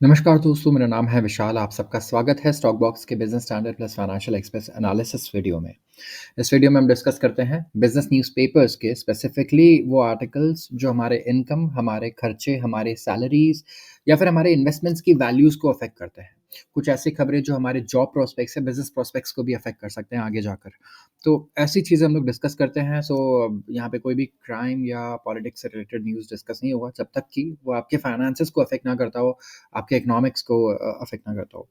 नमस्कार दोस्तों, मेरा नाम है विशाल। आप सबका स्वागत है स्टॉक बॉक्स के business standard plus financial express analysis video में। इस वीडियो में हम डिस्कस करते हैं बिज़नेस न्यूज़पेपर्स के स्पेसिफिकली वो आर्टिकल्स जो हमारे इनकम, हमारे खर्चे, हमारे सैलरीज़ या फिर हमारे इन्वेस्टमेंट्स की वैल्यूज़ को अफ़ेक्ट करते हैं। कुछ ऐसी खबरें जो हमारे जॉब प्रोस्पेक्ट्स या बिज़नेस प्रोस्पेक्ट्स को भी अफ़ेक्ट कर सकते हैं आगे जाकर। तो ऐसी चीज़ें हम लोग डिस्कस करते हैं। यहाँ पे कोई भी क्राइम या पॉलिटिक्स से रिलेटेड न्यूज़ डिस्कस नहीं होगा जब तक कि वो आपके फाइनेंसेस को अफ़ेक्ट ना करता हो, आपके इकोनॉमिक्स को अफ़ेक्ट ना करता हो।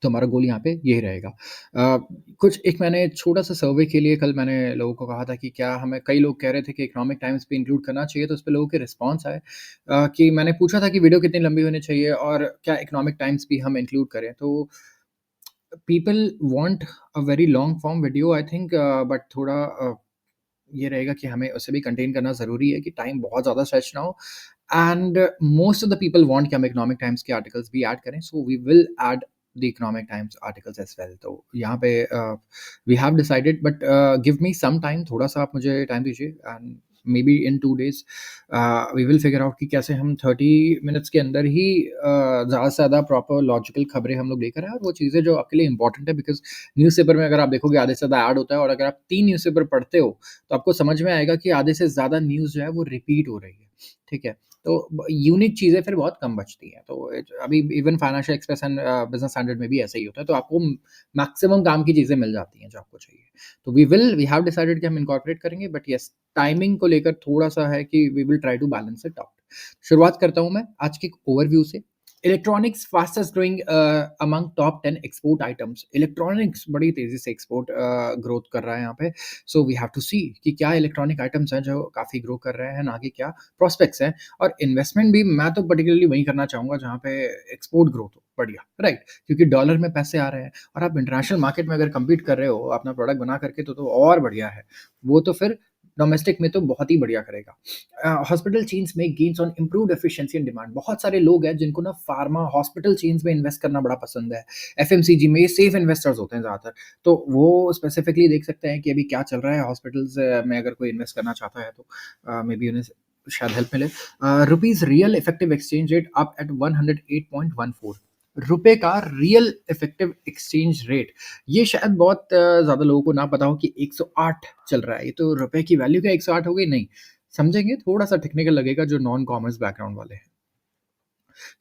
तो हमारा गोल यहाँ पे यही रहेगा। कुछ एक मैंने छोटा-सा सर्वे के लिए कल मैंने लोगों को कहा था कि क्या हमें कई लोग कह रहे थे कि इकोनॉमिक टाइम्स भी इंक्लूड करना चाहिए, तो उसपे लोगों के रिस्पॉन्स आए कि मैंने पूछा था कि वीडियो कितनी लंबी होनी चाहिए और क्या इकोनॉमिक टाइम्स भी हम इंक्लूड करें? तो people want a very long form video I think but थोड़ा ये रहेगा कि हमें उसे भी कंटेन करना ज़रूरी है कि टाइम बहुत ज़्यादा स्ट्रेच ना हो and most of the people want कि हम इकोनॉमिक टाइम्स के आर्टिकल्स भी ऐड करें so we will add the Economic Times articles as well. तो यहाँ पे we have decided but give me some time, थोड़ा-सा आप मुझे टाइम दीजिए and maybe in 2 days we will figure out कि कैसे हम 30 मिनट्स के अंदर ही ज़्यादा से ज़्यादा प्रॉपर लॉजिकल खबरें हम लोग लेकर आएँ और वो चीज़ें जो आपके लिए इम्पोर्टेंट है बिकॉज़ न्यूज़पेपर में अगर आप देखोगे आधे से ज़्यादा ऐड होता है और अगर आप 3 न्यूज़पेपर पढ़ते हो तो आपको समझ में आएगा कि आधे से ज़्यादा न्यूज़ जो है वो रिपीट हो रही है, ठीक है? तो ब यूनिक चीज़ें फिर बहुत कम बचती हैं। तो अभी even financial express and business standard में भी ऐसा ही होता है, तो आपको मैक्सिमम काम की चीज़ें मिल जाती हैं जो आपको चाहिए। तो वी हैव डिसाइडेड कि हम इनकॉर्पोरेट करेंगे बट येस, टाइमिंग को लेकर थोड़ा-सा है कि we will try to balance it out. शुरुआत करता हूँ मैं आज के एक ओवरव्यू से। Electronics fastest growing among top 10 export items. Electronics बड़ी तेज़ी से एक्सपोर्ट ग्रोथ कर रहा है यहाँ पे। सो वी हैव टू सी कि क्या इलेक्ट्रॉनिक आइटम्स हैं जो काफ़ी ग्रो कर रहे हैं, आगे क्या प्रोस्पेक्ट्स हैं। और इन्वेस्टमेंट भी मैं तो पर्टिकुलरली वहीं करना चाहूँगा जहाँ पे एक्सपोर्ट ग्रोथ हो, बढ़िया, राइट? क्योंकि डॉलर में पैसे आ रहे हैं और आप इंटरनेशनल मार्केट में अगर कम्पीट कर रहे हो अपना प्रोडक्ट बना करके तो और बढ़िया है। वो तो फिर डोमेस्टिक में तो बहुत ही बढ़िया करेगा। हॉस्पिटल चेन्स में gains on improved efficiency and demand. बहुत सारे लोग हैं जिनको ना फार्मा हॉस्पिटल चेन्स में इन्वेस्ट करना बड़ा पसंद है। एफएमसीजी में ये सेफ इन्वेस्टर्स होते हैं ज़्यादातर। तो वो स्पेसिफिकली देख सकते हैं कि अभी क्या चल रहा है हॉस्पिटल्स में अगर कोई इन्वेस्ट करना चाहता है तो मे बी उन्हें शायद हेल्प मिले। Rupees real effective exchange rate up at 108.14। रुपए का रियल इफेक्टिव एक्सचेंज रेट, ये शायद बहुत ज़्यादा लोगों को ना पता हो कि 108 चल रहा है। ये तो रुपए की वैल्यू क्या 108 हो गई? नहीं। समझेंगे, थोड़ा-सा टेक्निकल लगेगा जो नॉन कॉमर्स बैकग्राउंड वाले हैं।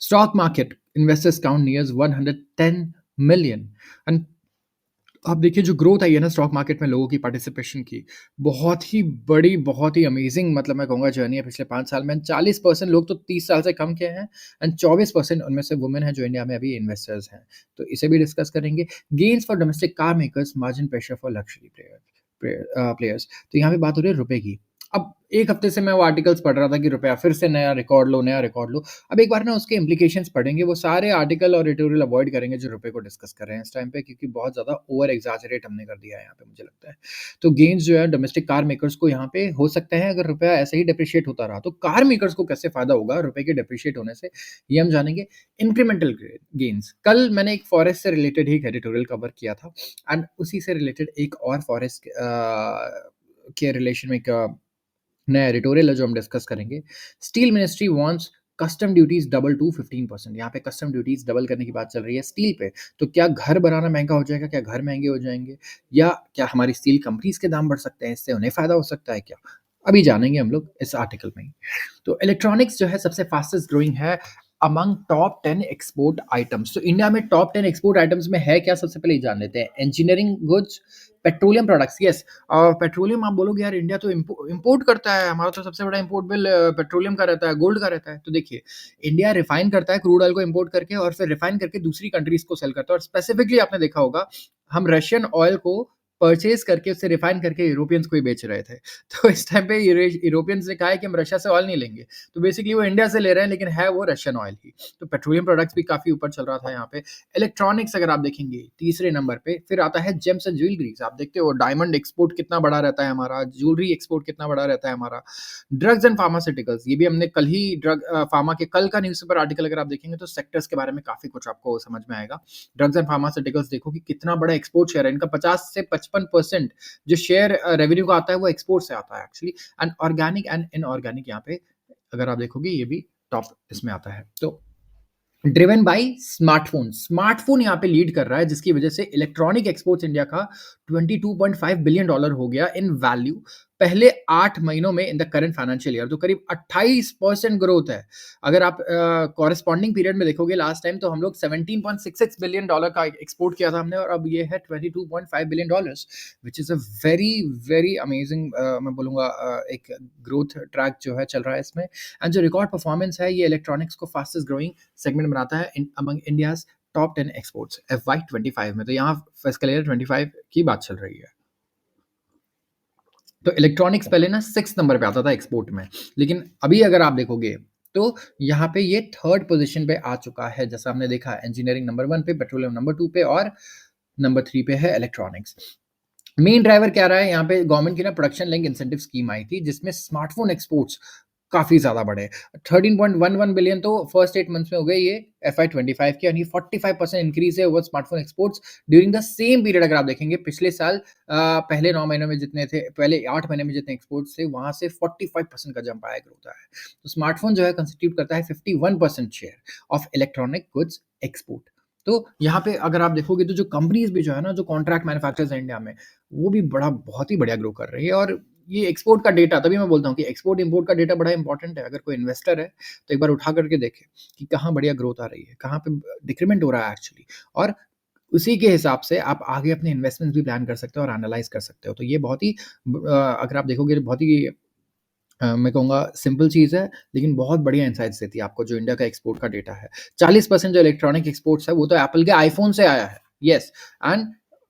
Stock market investors count nears 110 million and आप देखिए जो ग्रोथ आई है ना स्टॉक मार्केट में लोगों की पार्टिसिपेशन की, बहुत ही बड़ी, बहुत ही अमेज़िंग मतलब मैं कहूँगा जर्नी है पिछले 5 साल में। 40% लोग तो 30 साल से कम के हैं एंड 24% उनमें से वुमेन हैं जो इंडिया में अभी इन्वेस्टर्स हैं। तो इसे भी डिस्कस करेंगे। Gains for domestic car makers, margin pressure for luxury players. तो यहाँ पे बात हो रही है रुपए की। अब 1 हफ्ते से मैं वो आर्टिकल्स पढ़ रहा था कि रुपया फिर से नया रिकॉर्ड लो, नया रिकॉर्ड लो। अब एक बार ना उसके इम्प्लीकेशंस पढ़ेंगे, वो सारे आर्टिकल और एडिटोरियल अवॉइड करेंगे जो रुपए को डिस्कस कर रहे हैं इस टाइम पे क्योंकि बहुत ज़्यादा ओवर एक्ज़ैजरेट हमने कर दिया है यहाँ पे मुझे लगता है। तो गेन्स जो है डोमेस्टिक कार मेकर्स को यहाँ पे हो सकते हैं अगर रुपया ऐसे ही डेप्रिशिएट होता रहा। तो कार मेकर्स को कैसे फ़ायदा होगा रुपए के डेप्रिशिएट होने से, ये हम जानेंगे। इंक्रीमेंटल गेन्स, कल मैंने एक फॉरेस्ट से रिलेटेड ही एक एडिटोरियल कवर किया था एंड उसी से रिलेटेड एक और फॉरेस्ट के रिलेशन में एक नया एडिटोरियल है जो हम डिस्कस करेंगे। Steel ministry wants custom duties double two 15%। यहाँ पे कस्टम ड्यूटीज़ डबल करने की बात चल रही है स्टील पे। तो क्या घर बनाना महँगा हो जाएगा? क्या घर महँगे हो जाएँगे? या क्या हमारी स्टील कंपनीज़ के दाम बढ़ सकते हैं? इससे उन्हें फ़ायदा हो सकता है क्या? अभी जानेंगे हम लोग इस आर्टिकल में ही। तो इलेक्ट्रॉनिक्स जो है सबसे फास्टेस्ट ग्रोइंग है अमंग टॉप 10 एक्सपोर्ट आइटम्स। तो इंडिया में टॉप 10 एक्सपोर्ट आइटम्स में है क्या? सबसे पहले ये जान लेते हैं। Engineering goods, petroleum products, yes. Petroleum आप बोलोगे यार इंडिया तो इम्पोर्ट करता है, हमारा तो सबसे बड़ा इम्पोर्ट बिल पेट्रोलियम का रहता है, गोल्ड का रहता है। तो देखिए, इंडिया रिफाइन करता है क्रूड ऑयल को इम्पोर्ट करके और फिर रिफाइन करके दूसरी कंट्रीज़ को सेल करता है और स्पेसिफिकली आपने देखा होगा, हम रशियन ऑयल को परचेज़ करके उसे रिफाइन करके यूरोपियंस को ही बेच रहे थे। तो इस टाइम पे यूरोपियंस ने कहा है कि हम रशिया से ऑयल नहीं लेंगे। तो बेसिकली वो इंडिया से ले रहे हैं लेकिन है वो रशियन ऑयल ही। तो पेट्रोलियम प्रोडक्ट्स भी काफ़ी ऊपर चल रहा था यहाँ पे। इलेक्ट्रॉनिक्स अगर आप देखेंगे तीसरे नंबर पे, फिर आता है जेम्स एंड ज्वेलरीज़। आप देखते हो डायमंड एक्सपोर्ट कितना बड़ा रहता है हमारा, ज्वेलरी एक्सपोर्ट कितना बड़ा रहता है हमारा। ड्रग्स एंड फार्मास्यूटिकल्स, ये भी हमने कल ही फार्मा के कल का न्यूज़पेपर आर्टिकल अगर आप देखेंगे तो सेक्टर्स के बारे में काफ़ी कुछ आपको समझ में आएगा। ड्रग्स एंड फार्मास्यूटिकल्स देखो कि कितना बड़ा एक्सपोर्ट शेयर है इनका, 50 से 55% जो शेयर रेवेन्यू का आता है वो एक्सपोर्ट से आता है actually. And organic and inorganic यहाँ पे अगर आप देखोगे ये भी टॉप इसमें आता है। तो ड्रिवन बाय स्मार्टफ़ोन। स्मार्टफ़ोन यहाँ पे लीड कर रहा है, जिसकी वजह से इलेक्ट्रॉनिक एक्सपोर्ट्स इंडिया का $22.5 बिलियन हो गया इन वैल्यू पहले 8 महीनों में in the current financial year, तो करीब 28% ग्रोथ है। अगर आप कॉरेस्पॉन्डिंग पीरियड में देखोगे लास्ट टाइम, तो हम लोग $17.66 बिलियन का एक्सपोर्ट किया था हमने, और अब ये है $22.5 billion, which is a very, very amazing, मैं बोलूँगा एक ग्रोथ ट्रैक जो है चल रहा है इसमें। एंड जो रिकॉर्ड परफॉर्मेंस है, ये इलेक्ट्रॉनिक्स को फास्टेस्ट ग्रोइंग सेगमेंट बनाता है in among India's top 10 exports FY 25 में। तो यहाँ फिस्कल ईयर 25 की बात चल रही है। तो इलेक्ट्रॉनिक्स पहले ना 6 नंबर पे आता था एक्सपोर्ट में, लेकिन अभी अगर आप देखोगे तो यहाँ पे ये थर्ड पोजीशन पे आ चुका है। जैसा हमने देखा, इंजीनियरिंग नंबर 1 पे, पेट्रोलियम नंबर 2 पे, और नंबर 3 पे है इलेक्ट्रॉनिक्स। मेन ड्राइवर क्या रहा है यहाँ पे, गवर्नमेंट की ना प्रोडक्शन लिंक इंसेंटिव स्कीम आई थी, जिसमें स्मार्टफोन एक्सपोर्ट्स काफ़ी ज़्यादा बढ़े। 13.11 बिलियन तो फर्स्ट 8 मंथ्स में हो गए ये FY 25 के, यानी 45% इंक्रीज़ है over smartphone exports during the same period. अगर आप देखेंगे पिछले साल पहले 9 महीनों में जितने थे, पहले 8 महीने में जितने एक्सपोर्ट्स थे, वहाँ से 45% का जंप आया, ग्रोथ आया है। तो स्मार्टफोन जो है कंस्टिट्यूट करता है 51% share of electronic goods export. तो यहाँ पे अगर आप देखोगे, तो जो कंपनीज़ भी जो है ना, जो कॉन्ट्रैक्ट मैन्युफैक्चरर्स हैं इंडिया में, वो भी बहुत ही बढ़िया ग्रो कर रही है। और ये एक्सपोर्ट का डेटा, तभी मैं बोलता हूँ कि एक्सपोर्ट इंपोर्ट का डेटा बड़ा इंपॉर्टेंट है। अगर कोई इन्वेस्टर है, तो एक बार उठा करके देखे कि कहाँ बढ़िया ग्रोथ आ रही है, कहाँ पे डिक्रीमेंट हो रहा है एक्चुअली, और उसी के हिसाब से आप आगे अपने इन्वेस्टमेंट्स भी प्लान कर सकते हो और एनालाइज कर सकते हो। तो ये बहुत ही अगर आप देखोगे, बहुत ही मैं कहूँगा सिंपल चीज़ है, लेकिन बहुत बढ़िया इनसाइट्स देती है आपको, जो इंडिया का एक्सपोर्ट का डेटा है। 40% जो इलेक्ट्रॉनिक एक्सपोर्ट्स है, वो तो एप्पल के आईफ़ोन से आया है। येस, एंड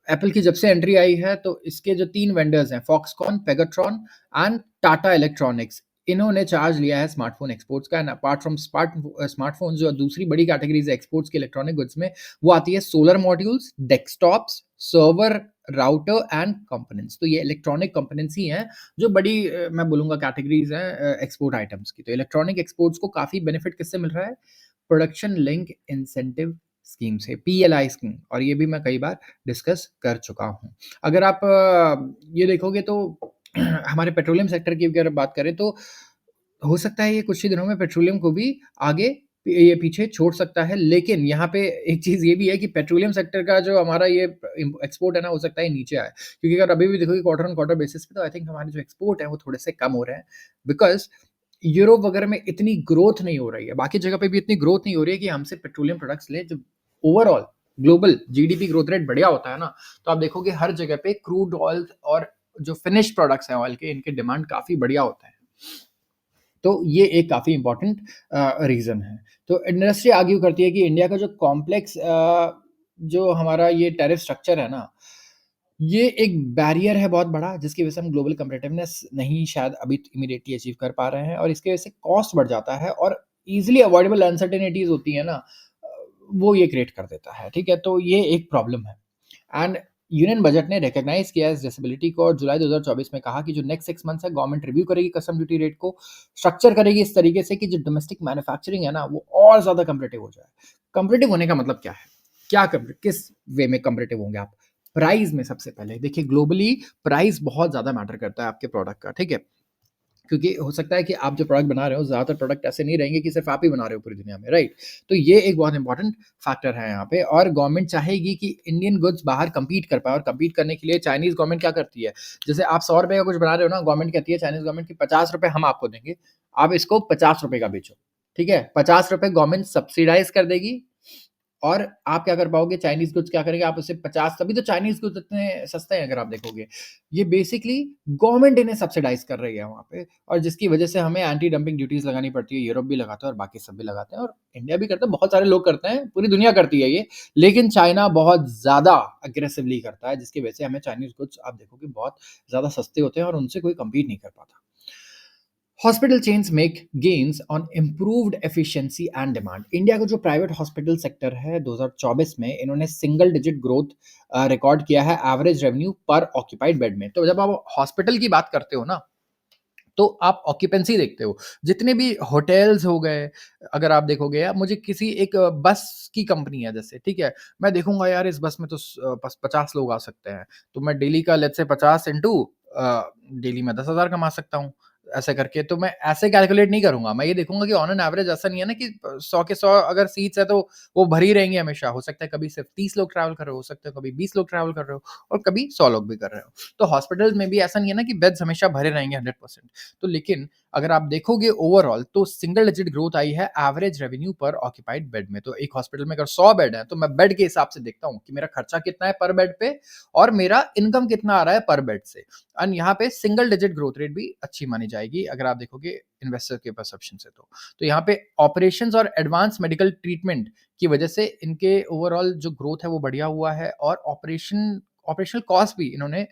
एप्पल की जब से एंट्री आई है, तो इसके जो 3 वेंडर्स हैं, Foxconn, Pegatron and Tata electronics, इन्होंने चार्ज लिया है स्मार्टफ़ोन एक्सपोर्ट्स का। एंड अपार्ट फ्रॉम स्मार्टफ़ोन्स, जो दूसरी बड़ी कैटेगरीज़ है एक्सपोर्ट्स के इलेक्ट्रॉनिक गुड्स में, वो आती है solar modules, desktops, server, router and components. तो ये इलेक्ट्रॉनिक कंपोनेंट्स ही हैं, जो बड़ी मैं बोलूँगा कैटेगरीज़ हैं एक्सपोर्ट आइटम्स की। तो इलेक्ट्रॉनिक एक्सपोर्ट्स को काफ़ी बेनिफिट किससे मिल रहा है? प्रोडक्शन लिंक इंसेंटिव स्कीम से, PLI स्कीम, और ये भी मैं कई बार डिस्कस कर चुका हूँ। अगर आप ये देखोगे, तो हमारे पेट्रोलियम सेक्टर की अगर बात करें, तो हो सकता है ये कुछ ही दिनों में पेट्रोलियम को भी आगे ये पीछे छोड़ सकता है। लेकिन यहाँ पे एक चीज़ ये भी है कि पेट्रोलियम सेक्टर का जो हमारा ये एक्सपोर्ट है ना, हो सकता है नीचे आए। क्योंकि अगर अभी भी देखोगे क्वार्टर ऑन क्वार्टर बेसिस पे, तो आई थिंक हमारे जो एक्सपोर्ट है वो थोड़े से कम हो रहे हैं, बिकॉज़ यूरोप वगैरह में इतनी ग्रोथ नहीं हो रही है। बाकी जगह पे भी इतनी ग्रोथ नहीं हो रही है कि हमसे पेट्रोलियम प्रोडक्ट्स लें। जो overall global GDP growth rate बढ़िया होता है ना, तो आप देखोगे हर जगह पे क्रूड ऑयल और जो फिनिश्ड प्रोडक्ट्स हैं ऑयल के, इनके डिमांड काफ़ी बढ़िया होते हैं। तो ये एक काफ़ी इम्पोर्टेंट रीज़न है। तो इंडस्ट्री आर्ग्यू करती है कि इंडिया का जो कॉम्प्लेक्स जो हमारा ये टैरिफ स्ट्रक्चर है ना, ये एक बैरियर है बहुत बड़ा, जिसकी वजह से हम ग्लोबल कम्पिटिटिवनेस नहीं शायद अभी इमीडिएटली अचीव कर पा रहे हैं, और इसकी वजह से कॉस्ट बढ़ जाता है, और ईज़िली अवॉइडेबल अनसर्टेनिटीज़ होती है ना, वो ये क्रिएट कर देता है, ठीक है? तो ये एक प्रॉब्लम है। एंड यूनियन बजट ने रिकॉग्नाइज किया इस डिसेबिलिटी को, और जुलाई 2024 में कहा कि जो नेक्स्ट 6 मंथ्स है, गवर्नमेंट रिव्यू करेगी कस्टम ड्यूटी रेट को, स्ट्रक्चर करेगी इस तरीके से कि जो डोमेस्टिक मैन्युफैक्चरिंग है ना, वो और ज़्यादा कॉम्पिटिटिव हो जाए। कॉम्पिटिटिव होने का मतलब क्या है? क्या कम्प किस वे में कॉम्पिटिटिव होंगे आप? प्राइस में सबसे पहले देखिए, ग्लोबली प्राइस बहुत ज़्यादा मैटर करता है आपके प्रोडक्ट का, ठीक है? क्योंकि हो सकता है कि आप जो प्रोडक्ट बना रहे हो, ज़्यादातर प्रोडक्ट ऐसे नहीं रहेंगे कि सिर्फ़ आप ही बना रहे हो पूरी दुनिया में, राइट? तो ये एक बहुत इंपॉर्टेंट फैक्टर है यहाँ पे, और गवर्नमेंट चाहेगी कि इंडियन गुड्स बाहर कम्पीट कर पाएँ, और कम्पीट करने के लिए चाइनीज़ गवर्नमेंट क्या करती है, जैसे आप ₹100 का कुछ बना रहे हो ना, गवर्नमेंट कहती है, चाइनीज़ गवर्नमेंट कि ₹50 हम आपको देंगे, आप इसको ₹50 का बेचो, ठीक है? ₹50 गवर्नमेंट सब्सिडाइज़ कर देगी, और आप क्या कर पाओगे, चाइनीज़ गुड्स क्या करेंगे, आप उसे 50, तभी तो चाइनीज़ गुड्स इतने सस्ते हैं अगर आप देखोगे। ये बेसिकली गवर्नमेंट इन्हें सब्सिडाइज़ कर रही है वहाँ पे, और जिसकी वजह से हमें एंटी डंपिंग ड्यूटीज़ लगानी पड़ती है। यूरोप भी लगाता है और बाकी सब भी लगाते हैं, और इंडिया भी करता है, बहुत सारे लोग करते हैं, पूरी दुनिया करती है ये। लेकिन चाइना बहुत ज़्यादा एग्रेसिवली करता है, जिसकी वजह से हमें चाइनीज़ गुड्स आप देखोगे बहुत ज़्यादा सस्ते होते हैं, और उनसे कोई कम्पीट नहीं कर पाता। Hospital chains make gains on improved efficiency and demand. India का जो प्राइवेट हॉस्पिटल सेक्टर है, 2024 में इन्होंने सिंगल डिजिट ग्रोथ रिकॉर्ड किया है एवरेज रेवेन्यू पर ऑक्यूपाइड बेड में। तो जब आप हॉस्पिटल की बात करते हो ना, तो आप ऑक्यूपेंसी देखते हो। जितने भी होटल्स हो गए, अगर आप देखोगे, या मुझे किसी एक बस की कंपनी है जैसे, ठीक है? मैं देखूँगा यार इस बस में तो 50 लोग आ सकते हैं, तो मैं डेली का लेट्स से 50 इंटू डेली मैं 10,000 कमा सकता हूँ। ऐसे करके, तो मैं ऐसे कैलकुलेट नहीं करूँगा। मैं ये देखूँगा कि ऑन एन एवरेज ऐसा नहीं है ना कि 100 के 100 अगर सीट्स है तो वो भरी रहेंगी हमेशा। हो सकता है कभी सिर्फ़ 30 लोग ट्रैवल कर रहे हो सकते हैं कभी 20 लोग ट्रैवल कर रहे हो और कभी 100 लोग भी कर रहे हो। तो हॉस्पिटल्स में भी ऐसा नहीं है ना कि बेड्स हमेशा भरे रहेंगे 100%। तो लेकिन अगर आप देखोगे ओवरऑल तो सिंगल डिजिट ग्रोथ आई है एवरेज रेवेन्यू पर ऑक्यूपाइड बेड में। तो एक हॉस्पिटल में अगर 100 बेड है तो मैं बेड के हिसाब से देखता हूँ कि मेरा खर्चा कितना है पर बेड पे और मेरा इनकम कितना आ रहा है पर बेड से। एंड यहाँ पे सिंगल डिजिट ग्रोथ रेट भी अच्छी मानी जाएगी अगर आप देखोगे इन्वेस्टर के परसेप्शन से तो यहाँ पे ऑपरेशंस और एडवांस मेडिकल ट्रीटमेंट की वजह से इनके ओवरऑल जो ग्रोथ है वो बढ़िया हुआ है और ऑपरेशनल कॉस्ट भी इन्होंने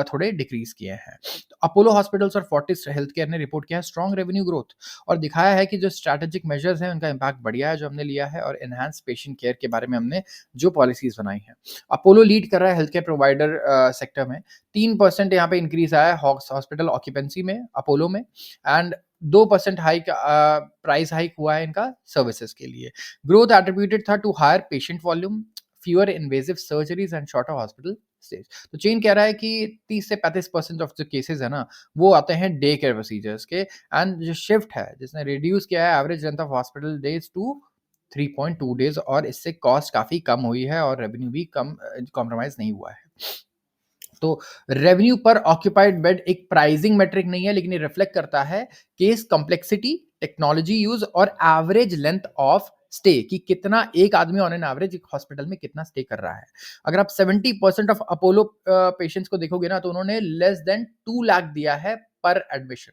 थोड़े डिक्रीज किए हैं। तो अपोलो हॉस्पिटल्स और फोर्टिस हेल्थ केयर ने रिपोर्ट किया है स्ट्रॉन्ग रेवेन्यू ग्रोथ और दिखाया है कि जो स्ट्रैटेजिक मेजर्स हैं उनका इम्पैक्ट बढ़िया है जो हमने लिया है और एनहांस पेशेंट केयर के बारे में हमने जो पॉलिसीज बनाई हैं। अपोलो लीड कर रहा है हेल्थ केयर प्रोवाइडर सेक्टर में 3% यहाँ पे इंक्रीज आया है हॉस्पिटल ऑक्यूपेंसी में अपोलो में एंड 2% हाइक प्राइस हाइक हुआ है इनका सर्विसेज के लिए। ग्रोथ एट्रीब्यूटेड था to higher patient volume fewer invasive surgeries and shorter hospital stays. तो चेन कह रहा है कि 30 से 35% ऑफ जो केसेस है ना वो आते हैं डे केयर प्रोसीजर्स के एंड जो शिफ्ट है जिसने रिड्यूस किया है average length of hospital days to 3.2 days और इससे कॉस्ट काफ़ी कम हुई है और रेवेन्यू भी कम कॉम्प्रोमाइज़ नहीं हुआ है। तो रेवेन्यू पर ऑक्यूपाइड बेड एक प्राइसिंग मेट्रिक नहीं है लेकिन ये रिफ्लेक्ट करता है केस कॉम्प्लेक्सिटी, टेक्नोलॉजी यूज़ और एवरेज लेंथ ऑफ स्टे कि कितना एक आदमी ऑन एन एवरेज एक हॉस्पिटल में कितना स्टे कर रहा है। अगर आप 70% ऑफ अपोलो पेशेंट्स को देखोगे ना तो उन्होंने लेस देन 2 लाख दिया है पर एडमिशन।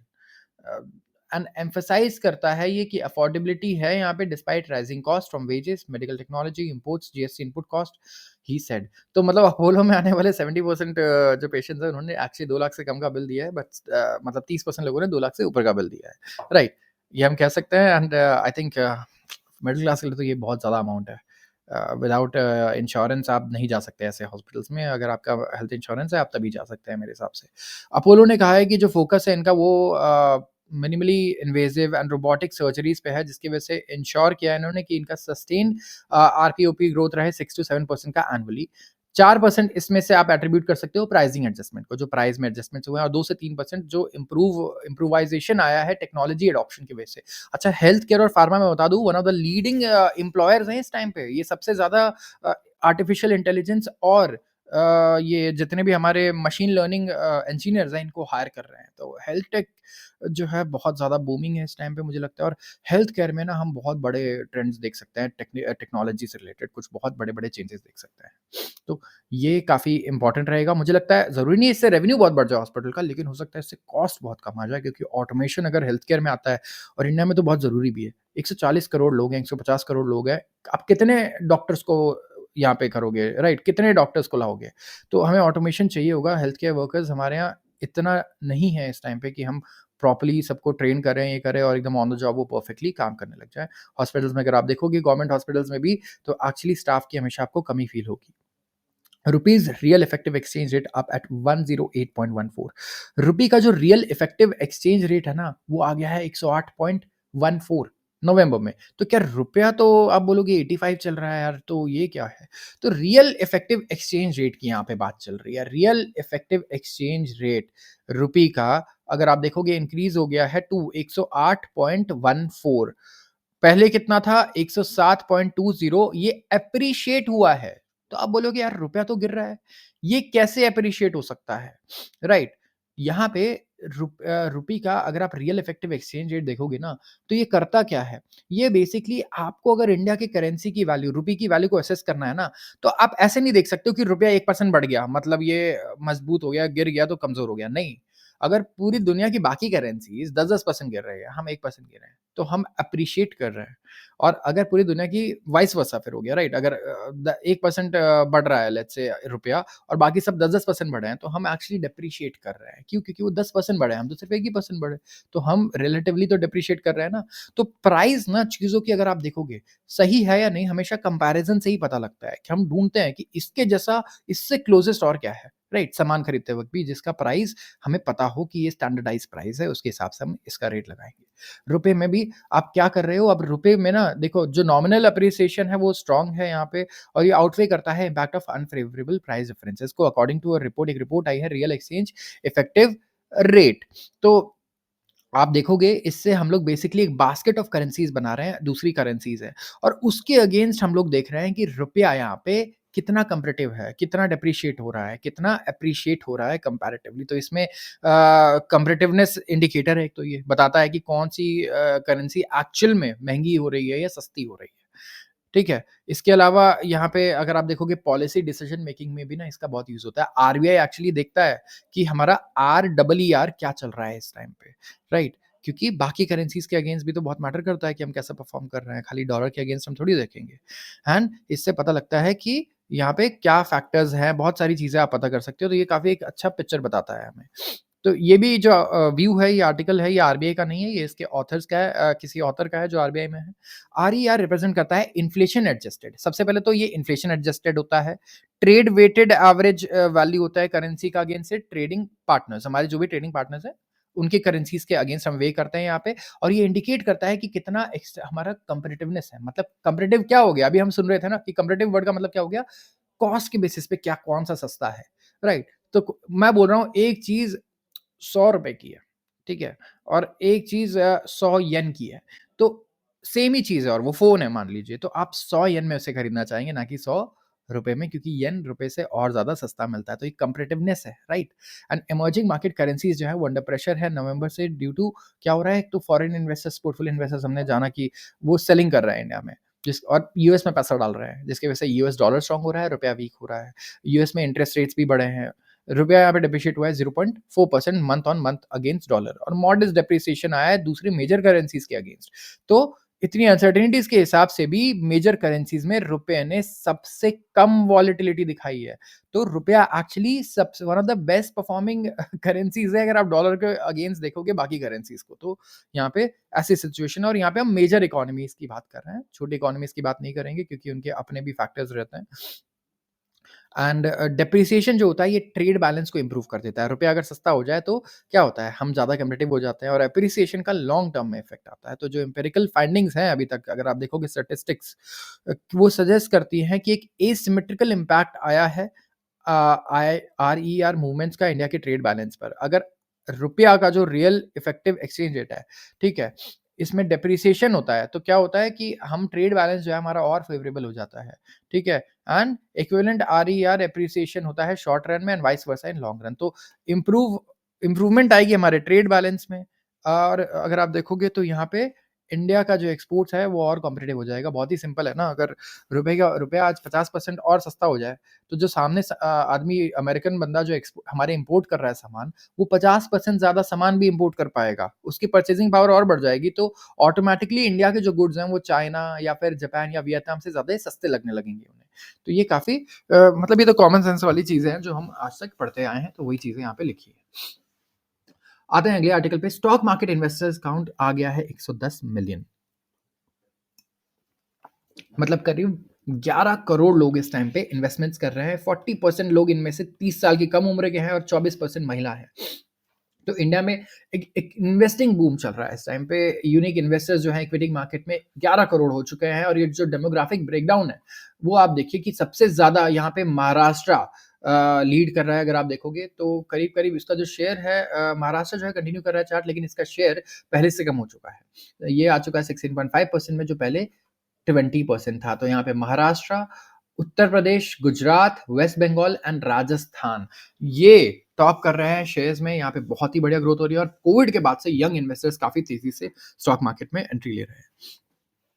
एंड एम्फसाइज करता है ये कि अफोर्डेबिलिटी है यहाँ पे despite rising cost from wages medical technology imports GST input cost he said. तो मतलब अपोलो में आने वाले 70% जो पेशेंट्स हैं उन्होंने एक्चुअली 2 लाख से कम का बिल दिया है बट मतलब 30% लोगों ने 2 लाख से ऊपर का बिल दिया है राइट। ये हम कह सकते हैं and I think middle class के लिए तो ये बहुत ज़्यादा अमाउंट है। विदाउट इंश्योरेंस आप नहीं जा सकते ऐसे हॉस्पिटल्स में। अगर आपका हेल्थ इंश्योरेंस है आप तभी जा सकते हैं मेरे हिसाब से। अपोलो ने कहा है कि जो फोकस है इनका वो minimally invasive and robotic surgeries पे है जिसकी वजह से इंश्योर किया है इन्होंने कि इनका सस्टेन आरपीओपी ग्रोथ रहे 6 to 7% का एनुअली। 4% इसमें से आप एट्रीब्यूट कर सकते हो प्राइसिंग एडजस्टमेंट को जो प्राइस में एडजस्टमेंट्स हुए हैं और 2 से 3% जो इम्प्रूवाइजेशन आया है टेक्नोलॉजी एडॉप्शन की वजह से। अच्छा हेल्थ केयर और फार्मा में बता दूं one of the leading employers हैं इस टाइम पे। ये सबसे ज़्यादा आर्टिफिशियल इंटेलिजेंस और ये जितने भी हमारे मशीन लर्निंग इंजीनियर्स हैं इनको हायर कर रहे हैं। तो हेल्थ टेक जो है बहुत ज़्यादा बूमिंग है इस टाइम पे मुझे लगता है और हेल्थ केयर में ना हम बहुत बड़े ट्रेंड्स देख सकते हैं टेक्नोलॉजी से रिलेटेड कुछ बहुत बड़े-बड़े चेंजेस देख सकते हैं। तो ये काफ़ी इंपॉर्टेंट रहेगा। मुझे लगता है ज़रूरी नहीं है इससे रेवेन्यू बहुत बढ़ जाए हॉस्पिटल का लेकिन हो सकता है इससे कॉस्ट बहुत कम आ जाए क्योंकि ऑटोमेशन अगर हेल्थ केयर में आता है और इंडिया में तो बहुत ज़रूरी भी है। 140 करोड़ लोग हैं, 150 करोड़ लोग हैं। आप कितने डॉक्टर्स को यहाँ पे करोगे राइट? कितने डॉक्टर्स को लाओगे? तो हमें ऑटोमेशन चाहिए होगा। हेल्थ केयर वर्कर्स हमारे यहाँ इतना नहीं है इस टाइम पे कि हम प्रॉपर्ली सबको ट्रेन करें, ये करें और एकदम ऑन द जॉब वो परफेक्टली काम करने लग जाएँ। हॉस्पिटल्स में अगर आप देखोगे गवर्नमेंट हॉस्पिटल्स में भी तो एक्चुअली स्टाफ की हमेशा आपको कमी फ़ील होगी। Rupees real effective exchange rate up at 108.14। रुपये का जो रियल इफेक्टिव एक्सचेंज रेट है ना, वो आ गया है 108.14 नवंबर में। तो क्या रुपया तो आप बोलोगे 85 चल रहा है यार, तो ये क्या है? तो रियल इफेक्टिव एक्सचेंज रेट की यहाँ पे बात चल रही है। रियल इफेक्टिव एक्सचेंज रेट रुपये का अगर आप देखोगे इंक्रीज़ हो गया है टू 108.14। पहले कितना था 107.20 ये एप्रिशिएट हुआ है। तो आप बोलोगे यार रुपया तो गिर रहा है, ये कैसे एप्रिशिएट हो सकता है? राइट? यहाँ पे रुपये का अगर आप रियल इफेक्टिव एक्सचेंज रेट देखोगे ना, तो ये करता क्या है? ये बेसिकली आपको अगर इंडिया की करेंसी की वैल्यू, रुपये की वैल्यू को असेस करना है ना, तो आप ऐसे नहीं देख सकते हो कि रुपया 1% बढ़ गया, मतलब ये मजबूत हो गया, गिर गया तो कमज़ोर हो गया, नहीं। अगर पूरी दुनिया की बाकी करेंसीज़ 10-10% गिर रही है, हम 1% गिर रहे हैं, तो हम एप्रिशिएट कर रहे हैं। और अगर पूरी दुनिया की वाइस वर्सा फिर हो गया राइट, अगर 1% बढ़ रहा है लेट्स से रुपया और बाकी सब 10-10% बढ़े हैं तो हम एक्चुअली डेप्रिशिएट कर रहे हैं। क्यों? क्योंकि वो 10% बढ़े हैं, हम तो सिर्फ 1 ही % बढ़े। तो हम रिलेटिवली तो डेप्रिशिएट कर रहे हैं ना। तो प्राइस ना चीज़ों की अगर आप देखोगे सही है या नहीं, हमेशा कंपैरिजन से ही पता लगता है कि हम ढूंढते हैं कि इसके जैसा इससे क्लोजेस्ट और क्या है राइट, सामान खरीदते वक्त भी जिसका प्राइस हमें पता हो कि ये स्टैंडर्डाइज प्राइस है, उसके हिसाब से हम इसका रेट लगाएंगे। रुपए में भी आप क्या कर रहे हो, अब रुपए में ना देखो जो नॉमिनल अप्रिसिएशन है वो स्ट्रांग है यहाँ पे और ये आउटवे करता है impact of unfavourable price differences को। अकॉर्डिंग टू अ रिपोर्ट, एक रिपोर्ट आई है रियल एक्सचेंज इफेक्टिव रेट। तो आप देखोगे इससे हम लोग बेसिकली एक बास्केट ऑफ करेंसीज़ बना रहे हैं, दूसरी करेंसीज़ है और उसके अगेंस्ट हम लोग देख रहे हैं कि रुपया यहाँ पे कितना कम्पैरेटिव है, कितना डेप्रिशिएट हो रहा है, कितना एप्रिशिएट हो रहा है कंपैरेटिवली। तो इसमें कम्पैरेटिवनेस इंडिकेटर है एक तो ये, बताता है कि कौन-सी करेंसी एक्चुअल में महँगी हो रही है या सस्ती हो रही है। ठीक है? इसके अलावा यहाँ पे अगर आप देखोगे पॉलिसी डिसीजन मेकिंग में भी ना इसका बहुत यूज़ होता है। आरबीआई एक्चुअली देखता है कि हमारा आरईईआर क्या चल रहा है इस टाइम पे, राइट? क्योंकि बाकी करेंसीज़ के अगेंस्ट भी तो बहुत मैटर करता है कि हम कैसा परफ़ॉर्म कर रहे हैं, खाली डॉलर के अगेंस्ट हम थोड़ी देखेंगे। एंड इससे पता लगता है कि यहाँ पे क्या फैक्टर्स हैं, बहुत सारी चीज़ें आप पता कर सकते हो, तो ये काफ़ी एक अच्छा पिक्चर बताता है हमें। तो ये भी जो व्यू है, ये आर्टिकल है, ये आरबीआई का नहीं है, ये इसके ऑथर्स का है किसी ऑथर का है जो आरबीआई में है। आरईआर रिप्रेजेंट करता है इन्फ्लेशन एडजस्टेड। सबसे पहले तो ये इन्फ्लेशन एडजस्टेड होता है। ट्रेड वेटेड एवरेज वैल्यू होता है करेंसी का अगेंस्ट से ट्रेडिंग पार्टनर्स, हमारे जो भी ट्रेडिंग पार्टनर्स हैं, उनकी करेंसीज़ के अगेंस्ट हम वे करते हैं यहाँ पे और ये इंडिकेट करता है कि कितना हमारा कम्पेटिटिवनेस है। मतलब कम्पेटिटिव क्या हो गया? अभी हम सुन रहे थे ना कि कम्पेटिटिव वर्ड का मतलब क्या हो गया? कॉस्ट के बेसिस पे क्या कौन-सा सस्ता है, राइट? तो मैं बोल रहा हूँ एक चीज़ ₹100 की है, ठीक है? और एक चीज़ 100 येन की है, तो सेम ही चीज़ है और वो फ़ोन है मान लीजिए, तो आप 100 येन में उसे खरीदना चाहेंगे ना कि ₹100 में क्योंकि येन रुपए से और ज़्यादा सस्ता मिलता है, तो एक कम्पेटिटिवनेस है, right? And emerging market currencies जो है वो अंडर प्रेशर है नवंबर से ड्यू टू क्या हो रहा है, एक तो फॉरेन इन्वेस्टर्स, पोर्टफोलियो इन्वेस्टर्स हमने जाना कि वो सेलिंग कर रहे हैं इंडिया में, जिस और यूएस में पैसा डाल रहे हैं, जिसकी वजह से यूएस डॉलर स्ट्रॉन्ग हो रहा है, रुपया वीक हो रहा है। यूएस में इंटरेस्ट रेट्स भी बढ़े हैं, रुपया यहाँ पे डेप्रिशिएट हुआ है 0.4% month on month against dollar और मॉडेस्ट डेप्रिसिएशन आया है दूसरी मेजर करेंसीज के अगेंस्ट। तो इतनी अनसर्टेनिटीज के हिसाब से भी मेजर करेंसीज में रुपये ने सबसे कम वॉलेटिलिटी दिखाई है। तो रुपया एक्चुअली सबसे one of the best performing currencies है अगर आप डॉलर के अगेंस्ट देखोगे बाकी करेंसीज को। तो यहाँ पे ऐसी सिचुएशन है और यहाँ पे हम मेजर इकोनॉमीज की बात कर रहे हैं, छोटी इकोनॉमीज की बात नहीं करेंगे क्योंकि उनके अपने भी फैक्टर्स रहते हैं। एंड डेप्रिसिएशन जो होता है ये ट्रेड बैलेंस को इंप्रूव कर देता है। रुपया अगर सस्ता हो जाए तो क्या होता है हम ज़्यादा कम्पिटिटिव हो जाते हैं और एप्रिसिएशन का लॉन्ग टर्म में इफेक्ट आता है। तो जो एम्पिरिकल फाइंडिंग्स हैं अभी तक अगर आप देखोगे स्टैटिस्टिक्स वो सजेस्ट करती हैं कि एक एसिमेट्रिकल इम्पैक्ट आया है आरईआर मूवमेंट्स का इंडिया के ट्रेड बैलेंस पर। अगर रुपया का जो रियल इफेक्टिव एक्सचेंज रेट है, ठीक है, इसमें डेप्रिसिएशन होता है तो क्या होता है कि हम ट्रेड बैलेंस जो है हमारा और फेवरेबल हो जाता है, ठीक है। एंड इक्विवेलेंट आरईआर एप्रिसिएशन होता है शॉर्ट रन में and vice versa in long run. तो इम्प्रूवमेंट आएगी हमारे ट्रेड बैलेंस में और अगर आप देखोगे तो यहाँ पे इंडिया का जो एक्सपोर्ट्स है वो और कॉम्पिटिटिव हो जाएगा। बहुत ही सिंपल है ना, अगर रुपया आज 50% और सस्ता हो जाए तो जो सामने आदमी अमेरिकन बंदा जो हमारे इंपोर्ट कर रहा है सामान, वो 50% ज़्यादा सामान भी इंपोर्ट कर पाएगा, उसकी परचेजिंग पावर और बढ़ जाएगी। तो ऑटोमेटिकली इंडिया के जो गुड्स हैं वो चाइना या फिर जापान या वियतनाम से ज़्यादा सस्ते लगने लगेंगे उन्हें। तो ये काफ़ी मतलब ये तो कॉमन सेंस वाली चीज़ें हैं जो हम आज तक पढ़ते आए हैं, तो वही चीज़ें यहाँ पे लिखी है। आते हैं अगले आर्टिकल पे। स्टॉक मार्केट इन्वेस्टर्स काउंट आ गया है 110 मिलियन, मतलब करीब 11 करोड़ लोग इस टाइम पे इन्वेस्टमेंट्स कर रहे हैं। 40% लोग इनमें से 30 साल की कम उम्र के हैं और 24% महिला है। तो इंडिया में एक इन्वेस्टिंग बूम चल रहा है इस टाइम पे। यूनिक इन्वेस्टर्स जो है इक्विटी मार्केट में 11 करोड़ हो चुके हैं और ये जो डेमोग्राफिक ब्रेकडाउन है वो आप देखिए कि सबसे ज़्यादा यहाँ पे महाराष्ट्र लीड कर रहा है। अगर आप देखोगे तो करीब करीब इसका जो शेयर है महाराष्ट्र जो है कंटिन्यू कर रहा है चार्ट, लेकिन इसका शेयर पहले से कम हो चुका है। ये आ चुका है 16.5% में जो पहले 20% था। तो यहाँ पे महाराष्ट्र, उत्तर प्रदेश, गुजरात, वेस्ट बंगाल एंड राजस्थान ये टॉप कर रहे हैं शेयर्स में। यहाँ पे बहुत ही बढ़िया ग्रोथ हो रही है और कोविड के बाद से यंग इन्वेस्टर्स काफी तेजी से स्टॉक मार्केट में एंट्री ले रहे हैं।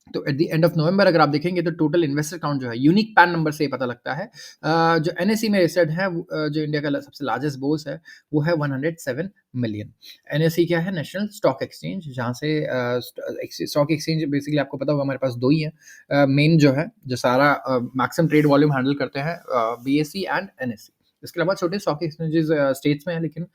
तो at the end of November अगर आप देखेंगे तो टोटल इन्वेस्टर काउंट जो है यूनिक पैन नंबर से ये पता लगता है जो एनएसई में लिस्टेड है जो इंडिया का सबसे लार्जेस्ट बोर्स है वो है 107 मिलियन। एनएसई क्या है? नेशनल स्टॉक एक्सचेंज, जहाँ से स्टॉक एक्सचेंज बेसिकली आपको पता होगा हमारे पास दो ही है मेन जो है जो सारा मैक्सिमम ट्रेड वॉल्यूम हैंडल करते हैं, बीएसई एंड एनएसई। इसके अलावा छोटे स्टॉक एक्सचेंजेस स्टेट्स में है, लेकिन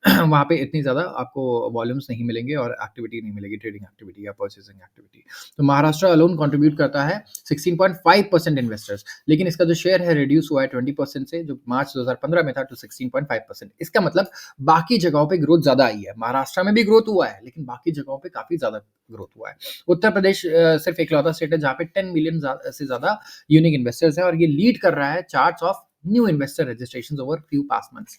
वहाँ पे इतनी ज़्यादा आपको वॉल्यूम्स नहीं मिलेंगे और एक्टिविटी नहीं मिलेगी, ट्रेडिंग एक्टिविटी या परचेसिंग एक्टिविटी। तो महाराष्ट्र अलोन कंट्रीब्यूट करता है 16.5% इन्वेस्टर्स, लेकिन इसका जो शेयर है रिड्यूस हुआ है 20% से जो मार्च 2015 में था टू 16.5%। इसका मतलब बाकी जगहों पे ग्रोथ ज़्यादा आई है। महाराष्ट्र में भी ग्रोथ हुआ है लेकिन बाकी जगहों पे काफ़ी ज़्यादा ग्रोथ हुआ है। उत्तर प्रदेश सिर्फ इकलौता स्टेट है जहाँ पे 10 मिलियन से ज़्यादा यूनिक इन्वेस्टर्स हैं और ये लीड कर रहा है charts of new investor registrations over few past months.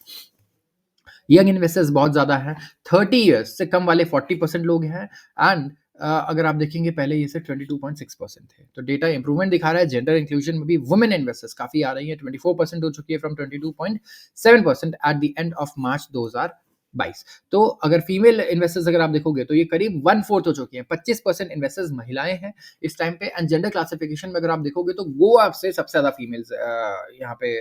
Young investors बहुत ज़्यादा हैं, 30 इयर्स से कम वाले 40% लोग हैं एंड अगर आप देखेंगे पहले ये सिर्फ 22.6% थे। तो डेटा इंप्रूवमेंट दिखा रहा है, जेंडर इंक्लूजन में भी वुमेन इन्वेस्टर्स काफ़ी आ रही हैं, 24% हो चुकी है from 22.7% at the end of March 2022। तो अगर फीमेल इन्वेस्टर्स अगर आप देखोगे तो ये करीब 1/4 हो चुकी हैं, 25% इन्वेस्टर्स महिलाएँ हैं इस टाइम पे एंड जेंडर क्लासिफिकेशन में अगर आप देखोगे तो गोवा से सबसे ज़्यादा फीमेल्स यहाँ पे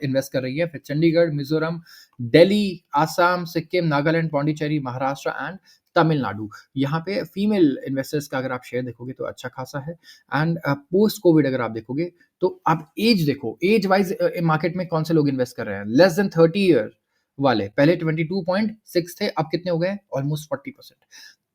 इन्वेस्ट कर रही है, फिर चंडीगढ़, मिज़ोरम, दिल्ली, आसाम, सिक्किम, नागालैंड, पौंडीचेरी, महाराष्ट्र एंड तमिलनाडु। यहाँ पे फीमेल इन्वेस्टर्स का अगर आप शेयर देखोगे तो अच्छा खासा है एंड पोस्ट कोविड अगर आप देखोगे तो आप एज देखो, एज वाइज़ मार्केट में कौन से लोग इन्वेस्ट कर रहे हैं? लेस देन 30 ईयर वाले, पहले 22.6 थे, अब कितने हो गए? ऑलमोस्ट 40%।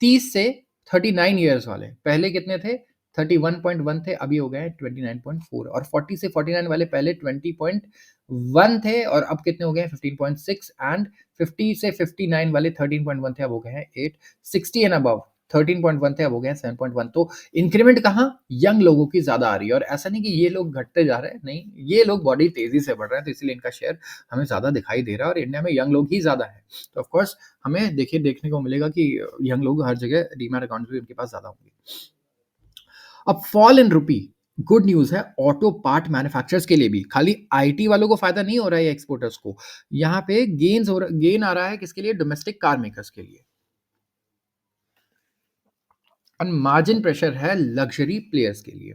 30 से 39 ईयर्स वाले, पहले कितने थे? 31.1 थे, अभी हो गए हैं 29.4 और 40 से 49 वाले पहले 20.1 थे और अब कितने हो गए हैं 15.6 एंड 50 से 59 वाले 13.1 थे, अब हो गए हैं 8, 60 एंड अबव 13.1 थे, अब हो गए हैं 7.1। तो इंक्रीमेंट कहाँ? यंग लोगों की ज़्यादा आ रही है और ऐसा नहीं कि ये लोग घटते जा रहे हैं, नहीं, ये लोग बड़ी तेज़ी से बढ़ रहे हैं, तो इसलिए इनका शेयर हमें ज़्यादा दिखाई दे रहा है और इंडिया में यंग लोग ही ज़्यादा हैं। तो ऑफ कोर्स हमें देखिए देखने को मिलेगा कि यंग लोग हर जगह डीमैट अकाउंट्स भी उनके पास ज़्यादा होंगे। अब फॉल इन रूपी गुड न्यूज़ है ऑटो पार्ट मैन्युफैक्चरर्स के लिए भी, खाली आईटी वालों को फ़ायदा नहीं हो रहा है या एक्सपोर्टर्स को। यहाँ पे गेन आ रहा है किसके लिए? डोमेस्टिक कार मेकर्स के लिए। और मार्जिन प्रेशर है लग्जरी प्लेयर्स के लिए।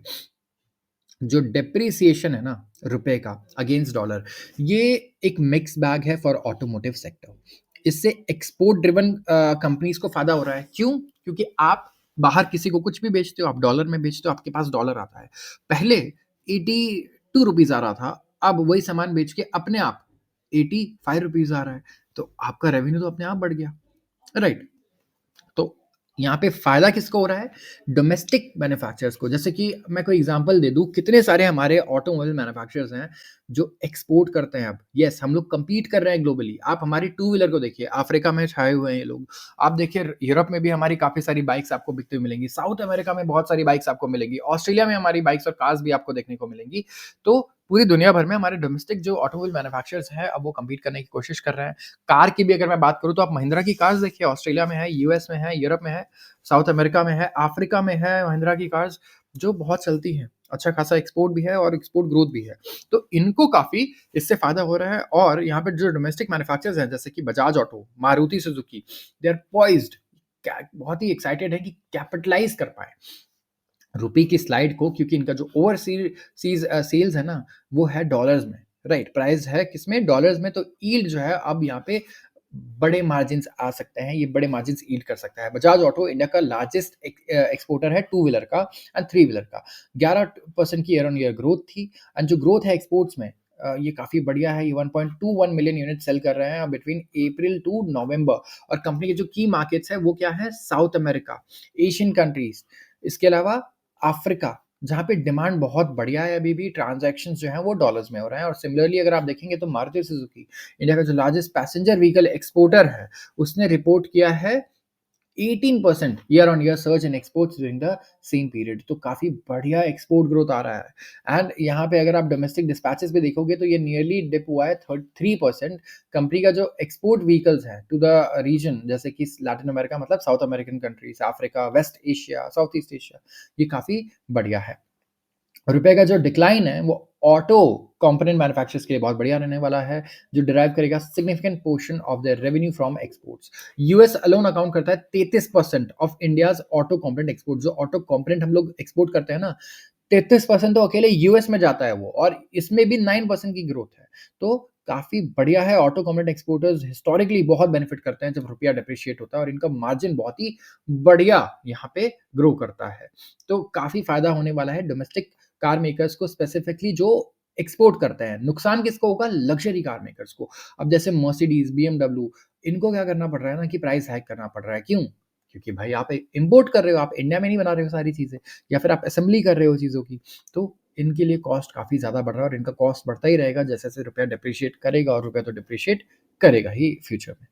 जो डेप्रिसिएशन है ना रुपए का अगेंस्ट डॉलर, ये एक मिक्स बैग है फॉर ऑटोमोटिव सेक्टर। इससे एक्सपोर्ट ड्रिवन कंपनीज को फायदा हो रहा है। क्यों? क्योंकि आप बाहर किसी को कुछ भी बेचते हो, आप डॉलर में बेचते हो, आपके पास डॉलर आता है। पहले 82 रुपीज आ रहा था, अब वही सामान बेच के अपने आप 85 रुपीज आ रहा है। तो आपका रेवेन्यू तो अपने आप बढ़ गया, राइट? तो यहाँ पे फ़ायदा किसको हो रहा है? डोमेस्टिक मैन्युफैक्चरर्स को। जैसे कि मैं कोई एग्ज़ाम्पल दे दूँ, कितने सारे हमारे ऑटोमोबाइल मैन्युफैक्चरर्स हैं, जो एक्सपोर्ट करते हैं अब। येस, हम लोग कम्पीट कर रहे हैं ग्लोबली। आप हमारी टू व्हीलर को देखिए, अफ्रीका में छाए हुए हैं ये लोग। आप देखिए यूरोप में भी हमारी काफ़ी सारी बाइक्स आपको बिकती हुई मिलेंगी। साउथ अमेरिका में बहुत सारी बाइक्स आपको मिलेंगी। ऑस्ट्रेलिया में हमारी बाइक्स और कार्स भी आपको देखने को मिलेंगी। तो पूरी दुनिया भर में हमारे डोमेस्टिक जो ऑटोमोबाइल मैन्युफैक्चरर्स हैं, अब वो कम्पीट करने की कोशिश कर रहे हैं। कार की भी अगर मैं बात करूँ तो आप महिंद्रा की कार्स देखिए, ऑस्ट्रेलिया में है, यूएस में है, यूरोप में है, साउथ अमेरिका में है, अफ्रीका में है, महिंद्रा की कार्स जो बहुत चलती हैं। अच्छा खासा एक्सपोर्ट भी है और एक्सपोर्ट ग्रोथ भी है। तो इनको काफ़ी इससे फ़ायदा हो रहा है और यहाँ पे जो डोमेस्टिक मैन्युफैक्चरर्स हैं जैसे कि Bajaj Auto, Maruti Suzuki, they are poised, क्या बहुत ही एक्साइटेड है कि कैपिटलाइज़ कर पाएँ रुपए की स्लाइड को, क्योंकि इनका जो सेल्स है ना, वो है डॉलर्स में, राइट? प्राइस है किसमें? डॉलर्स में। तो यील्ड जो है अब यहाँ पे बड़े मार्जिन्स आ सकते हैं, ये बड़े मार्जिन्स यील्ड कर सकता है। बजाज ऑटो इंडिया का लार्जेस्ट एक्सपोर्टर है टू व्हीलर का एंड थ्री व्हीलर का। 11% की ईयर ऑन ईयर ग्रोथ थी एंड जो ग्रोथ है एक्सपोर्ट्स में ये काफ़ी बढ़िया है। ये 1.21 मिलियन यूनिट सेल कर रहे हैं बिटवीन अप्रैल टू नवंबर और कंपनी के जो की मार्केट्स है वो क्या है? साउथ अमेरिका, एशियन कंट्रीज़, इसके अलावा अफ्रीका, जहाँ पे डिमांड बहुत बढ़िया है अभी भी, ट्रांज़ैक्शंस जो हैं वो डॉलर्स में हो रहे हैं और सिमिलरली अगर आप देखेंगे तो मारुति सुजुकी, इंडिया का जो लार्जेस्ट पैसेंजर व्हीकल एक्सपोर्टर है, उसने रिपोर्ट किया है 18% year on year surge in exports during the same period. तो काफ़ी बढ़िया एक्सपोर्ट ग्रोथ आ रहा है एंड यहाँ पे अगर आप डोमेस्टिक डिस्पैचेस भी देखोगे तो ये नियरली डिप हुआ है 3%। कंपनी का जो एक्सपोर्ट व्हीकल्स हैं टू द रीजन जैसे कि लैटिन अमेरिका, मतलब South American countries, Africa, West Asia, South East Asia, ये काफ़ी बढ़िया है। रुपए का जो डिक्लाइन है वो ऑटो कंपोनेंट मैन्युफैक्चरर्स के लिए बहुत बढ़िया रहने वाला है, जो डिराइव करेगा significant portion of their revenue from exports. US alone account करता है 33% of India's auto component export. जो ऑटो कंपोनेंट हम लोग एक्सपोर्ट करते हैं ना, 33% तो अकेले यूएस में जाता है वो, और इसमें भी 9% की ग्रोथ है। तो काफ़ी बढ़िया है। ऑटो कंपोनेंट एक्सपोर्टर्स हिस्टोरिकली बहुत बेनिफिट करते हैं जब रुपया डेप्रिशिएट होता है और इनका मार्जिन बहुत ही बढ़िया यहाँ पे ग्रो करता है। तो काफ़ी फ़ायदा होने वाला है डोमेस्टिक कार मेकर्स को, स्पेसिफिकली जो एक्सपोर्ट करते हैं। नुकसान किसको होगा? लग्जरी कार मेकर्स को। अब जैसे मर्सिडीज़, बीएमडब्ल्यू, इनको क्या करना पड़ रहा है ना कि प्राइस हाइक करना पड़ रहा है। क्यों? क्योंकि भाई आप इम्पोर्ट कर रहे हो, आप इंडिया में नहीं बना रहे हो सारी चीज़ें, या फिर आप असेंबली कर रहे हो चीज़ों की। तो इनके लिए कॉस्ट काफ़ी ज़्यादा बढ़ रहा है और इनका कॉस्ट बढ़ता ही रहेगा जैसे-जैसे रुपया डेप्रिशिएट करेगा और रुपया तो डेप्रिशिएट करेगा ही फ्यूचर में।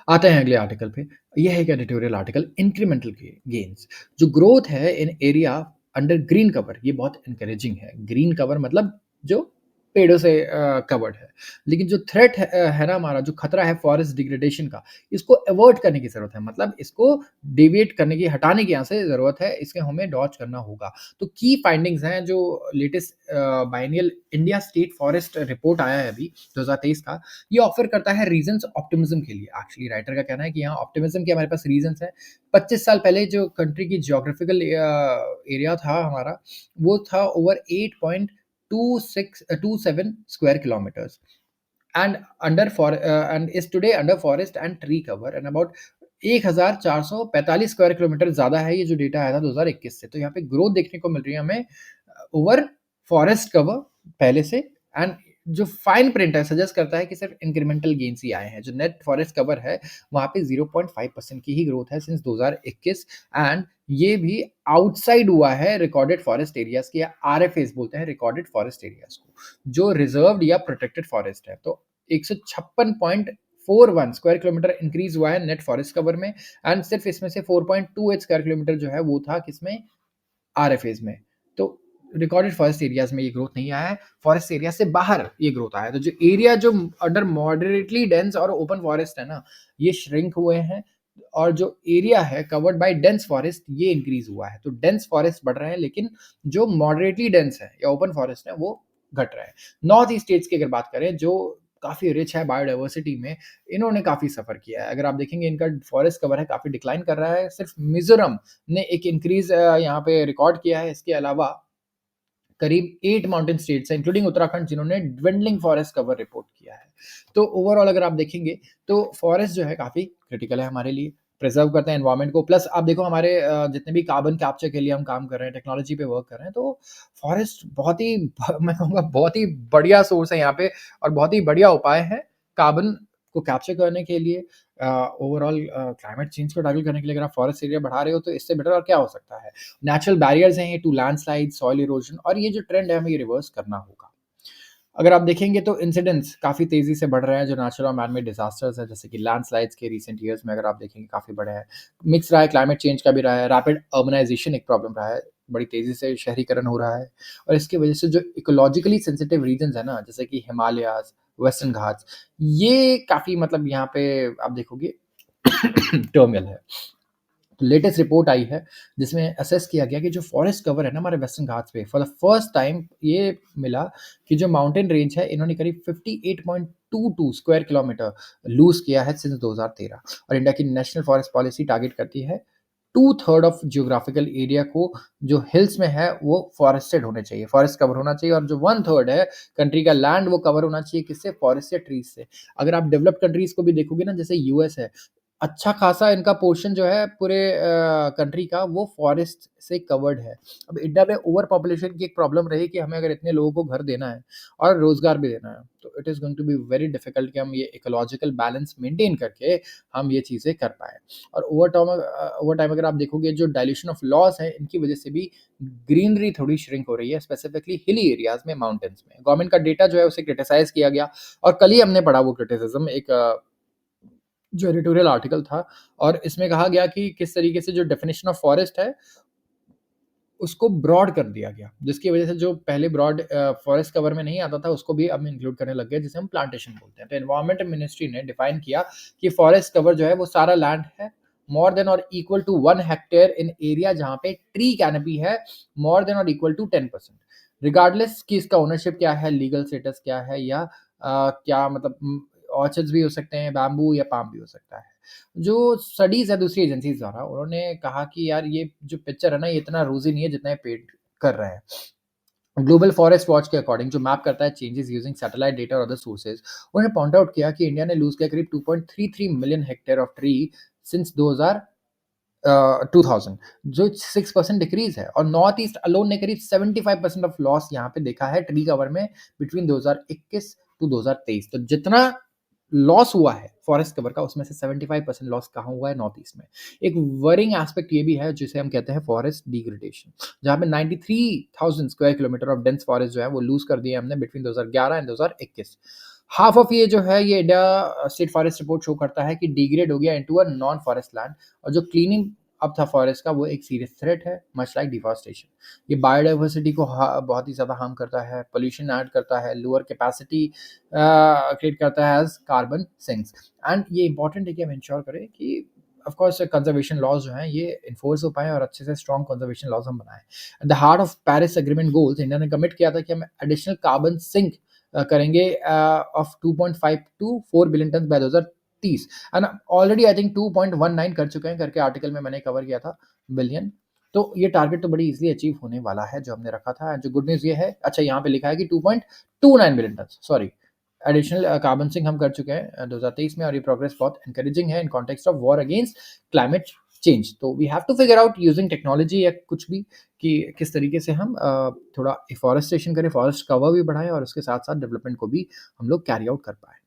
आते हैं अगले आर्टिकल पे। ये है एक एडिटोरियल आर्टिकल, इंक्रीमेंटल गेन्स। जो ग्रोथ है इन एरिया अंडर ग्रीन कवर, ये बहुत एनकरेजिंग है। ग्रीन कवर मतलब जो पेड़ों से कवर्ड है। लेकिन जो थ्रेट है ना हमारा, जो खतरा है फॉरेस्ट डिग्रेडेशन का, इसको अवॉइड करने की ज़रूरत है। मतलब इसको डेविएट करने की, हटाने की यहाँ से ज़रूरत है, इसके हमें डॉज करना होगा। तो की फाइंडिंग्स हैं जो latest biennial India state forest report आया है अभी 2023 का, ये ऑफ़र करता है रीज़न्स ऑप्टिमिज़्म के लिए। एक्चुअली राइटर का कहना है कि यहाँ ऑप्टिमिज़्म के हमारे पास रीज़न्स हैं। 25 साल पहले जो कंट्री की जियोग्राफिकल एरिया था हमारा, वो था over 8.27 square kilometers and and is today under forest and tree cover and about 1445 square kilometre ज़्यादा है, ये जो डेटा आया था 2021 से। तो यहाँ पे ग्रोथ देखने को मिल रही है हमें ओवर फॉरेस्ट कवर पहले से। एंड जो फाइन प्रिंट है सजेस्ट करता है कि सिर्फ इंक्रीमेंटल गेन्स ही आए हैं। जो नेट फॉरेस्ट कवर है वहाँ पे 0.5% की ही ग्रोथ है सिंस 2021। एंड ये भी आउटसाइड हुआ है रिकॉर्डेड फॉरेस्ट एरियाज के, या आरएफएस बोलते हैं रिकॉर्डेड फॉरेस्ट एरियाज को, जो रिजर्व्ड या प्रोटेक्टेड फॉरेस्ट है। तो 156.41 स्क्वायर किलोमीटर इंक्रीज हुआ है नेट फॉरेस्ट कवर में। एंड सिर्फ इसमें से 4.28 स्क्वायर किलोमीटर जो है वो था किसमें, आरएफएस में। तो रिकॉर्डेड फॉरेस्ट एरियाज में ये ग्रोथ नहीं आया है, फॉरेस्ट एरिया से बाहर ये ग्रोथ आया है। तो जो एरिया जो अंडर मॉडरेटली डेंस और ओपन फॉरेस्ट है ना, ये श्रिंक हुए हैं, और जो एरिया है कवर्ड बाय डेंस फॉरेस्ट ये इंक्रीज हुआ है। तो डेंस फॉरेस्ट बढ़ रहे हैं, लेकिन जो मॉडरेटली डेंस है या ओपन फॉरेस्ट है वो घट रहा है। नॉर्थ ईस्ट स्टेट्स की अगर बात करें, जो काफ़ी रिच है बायोडाइवर्सिटी में, इन्होंने काफ़ी सफ़र किया है। अगर आप देखेंगे इनका फॉरेस्ट कवर है काफ़ी डिक्लाइन कर रहा है। सिर्फ मिज़ोरम ने एक इंक्रीज़ यहाँ पे रिकॉर्ड किया है। इसके अलावा करीब 8 माउंटेन स्टेट्स हैं इंक्लूडिंग उत्तराखंड जिन्होंने ड्विंडलिंग फॉरेस्ट कवर रिपोर्ट किया है। तो ओवरऑल अगर आप देखेंगे तो फॉरेस्ट जो है काफ़ी क्रिटिकल है हमारे लिए, प्रिज़र्व करते हैं एनवायरनमेंट को। प्लस आप देखो हमारे जितने भी कार्बन कैप्चर के लिए हम काम कर रहे हैं, टेक्नोलॉजी पे वर्क कर रहे हैं, तो फॉरेस्ट बहुत ही मैं कहूँगा बहुत ही बढ़िया सोर्स है यहाँ पे, और बहुत ही बढ़िया उपाय है कार्बन को कैप्चर करने के लिए। ओवरऑल क्लाइमेट चेंज को टैकल करने के लिए अगर आप फॉरेस्ट एरिया बढ़ा रहे हो तो इससे बेटर और क्या हो सकता है। नेचुरल बैरियर्स हैं ये टू लैंडस्लाइड, सॉइल इरोजन, और ये जो ट्रेंड है हमें ये रिवर्स करना होगा। अगर आप देखेंगे तो इंसिडेंट्स काफ़ी तेज़ी से बढ़ रहे हैं, जो नेचुरल और मैन मेड डिजास्टर्स हैं, जैसे कि लैंडस्लाइड्स के रिसेंट ईयर्स में अगर आप देखेंगे काफ़ी बढ़े हैं। मिक्स रहा है, क्लाइमेट चेंज का भी रहा है, रैपिड अर्बनाइजेशन एक प्रॉब्लम रहा है, बड़ी तेज़ी से शहरीकरण हो रहा है, और इसकी वजह से जो इकोलॉजिकली सेंसिटिव रीजन्स है ना, जैसे कि हिमालयाज़, वेस्टर्न घाट्स, ये काफ़ी मतलब यहाँ पे आप देखोगे टर्मिनल है। लेटेस्ट रिपोर्ट आई है जिसमें असेस किया गया कि जो फॉरेस्ट कवर है ना हमारे वेस्टर्न घाट्स पे, फॉर द फर्स्ट टाइम ये मिला कि जो माउंटेन रेंज है इन्होंने करीब 58.22 स्क्वायर किलोमीटर लूज किया है सिंस 2013। और इंडिया की नेशनल फॉरेस्ट पॉलिसी टारगेट करती है 2/3 ऑफ जियोग्राफिकल एरिया को जो हिल्स में है वो फॉरेस्टेड होने चाहिए, फॉरेस्ट कवर होना चाहिए, और जो 1/3 है कंट्री का लैंड वो कवर होना चाहिए किससे, फॉरेस्ट या ट्रीज से। अगर आप डेवलप्ड कंट्रीज को भी देखोगे ना, जैसे यूएस है, अच्छा खासा इनका पोर्शन जो है पूरे कंट्री का वो फॉरेस्ट से कवर्ड है। अब इंडिया में ओवर पॉपुलेशन की एक प्रॉब्लम रही कि हमें अगर इतने लोगों को घर देना है और रोज़गार भी देना है, तो it is going to be very difficult कि हम ये इकोलॉजिकल बैलेंस मेंटेन करके हम ये चीज़ें कर पाएँ। और ओवर टाइम अगर आप देखोगे जो डाइल्यूशन ऑफ लॉस है, इनकी वजह से भी ग्रीनरी थोड़ी श्रिंक हो रही है, स्पेसिफिकली हिली एरियाज़ में, माउंटेन्स में। गवर्नमेंट का डेटा जो है उसे क्रिटिसाइज़ किया गया, और कल ही हमने पढ़ा वो क्रिटिसिज़्म, एक जो एडिटोरियल आर्टिकल था, और इसमें कहा गया कि किस तरीके से जो डेफिनेशन ऑफ फॉरेस्ट है उसको ब्रॉड कर दिया गया, जिसकी वजह से जो पहले ब्रॉड फॉरेस्ट कवर में नहीं आता था उसको भी अब इंक्लूड करने लग गए, जिसे हम प्लांटेशन बोलते हैं। तो एनवायरमेंट मिनिस्ट्री ने डिफाइन किया कि फॉरेस्ट कवर जो है वो सारा लैंड है मोर देन और equal to 1 hectare in area जहाँ पे ट्री कैनपी है मोर देन और इक्वल टू 10%, रिगार्डलेस कि इसका ओनरशिप क्या है, लीगल स्टेटस क्या है, या क्या मतलब ऑर्चिड्स भी हो सकते हैं, बैम्बू या पाम भी हो सकता है। जो स्टडीज़ है दूसरी एजेंसीज़ द्वारा, उन्होंने कहा कि यार ये जो पिक्चर है ना, ये इतना रोज़ी नहीं है जितना ये पेंट कर रहे हैं। ग्लोबल फॉरेस्ट वॉच के अकॉर्डिंग, जो मैप करता है चेंजेस यूजिंग सैटेलाइट डेटा और अदर सोर्सेज, उन्होंने पॉइंट आउट किया कि इंडिया ने लूज़ किया करीब 2.33 million hectare of tree since 2000, जो 6% डिक्रीज़ है, और नॉर्थ ईस्ट अलोन ने करीब 75% ऑफ लॉस यहाँ पे देखा है ट्री कवर में बिटवीन 2021 टू 2023। तो जितना लॉस हुआ है फॉरेस्ट कवर का, उसमें से 75% लॉस कहाँ हुआ है, नॉर्थ ईस्ट में। एक वरिंग एस्पेक्ट ये भी है जिसे हम कहते हैं फॉरेस्ट डिग्रेडेशन, जहाँ पे 93,000 square kilometre of dense forest जो है वो लूज कर दिए हमने बिटवीन 2011 एंड 2021। हाफ ऑफ ये जो है ये India state forest report show करता है कि डिग्रेड हो गया into a non forest land, और जो क्लीनिंग अब था फॉरेस्ट का, वो एक सीरियस थ्रेट है, मच लाइक डिफॉरेस्टेशन। ये बायोडाइवर्सिटी को बहुत ही ज़्यादा हार्म करता है, पोल्यूशन ऐड करता है, लोअर कैपेसिटी क्रिएट करता है एज कार्बन सिंक्स। एंड ये इंपॉर्टेंट है कि हम इंश्योर करें कि ऑफ कोर्स कंजर्वेशन लॉज जो हैं ये इन्फोर्स हो पाएँ और अच्छे से स्ट्रॉन्ग कंजर्वेशन लॉज हम बनाएँ। At the heart of Paris agreement goals India ने कमिट किया था कि हम एडिशनल कार्बन सिंक करेंगे of 2.5 to 4 billion ton by 2030 and already I think 2.19 कर चुके हैं करके आर्टिकल में मैंने कवर किया था बिलियन। तो ये टारगेट तो बड़ी इजीली अचीव होने वाला है जो हमने रखा था। जो गुड न्यूज़ ये है, अच्छा यहाँ पे लिखा है कि 2.29 billion ton, sorry, additional carbon sink हम कर चुके हैं 2023 में, और ये प्रोग्रेस बहुत एनकरेजिंग है in context of war against climate change. तो we have to figure out using technology या कुछ भी कि किस तरीके से हम थोड़ा एफॉरेस्टेशन करें, फॉरेस्ट कवर भी बढ़ाएं और उसके साथ साथ डेवलपमेंट को भी हम लोग कैरी आउट कर पाएं।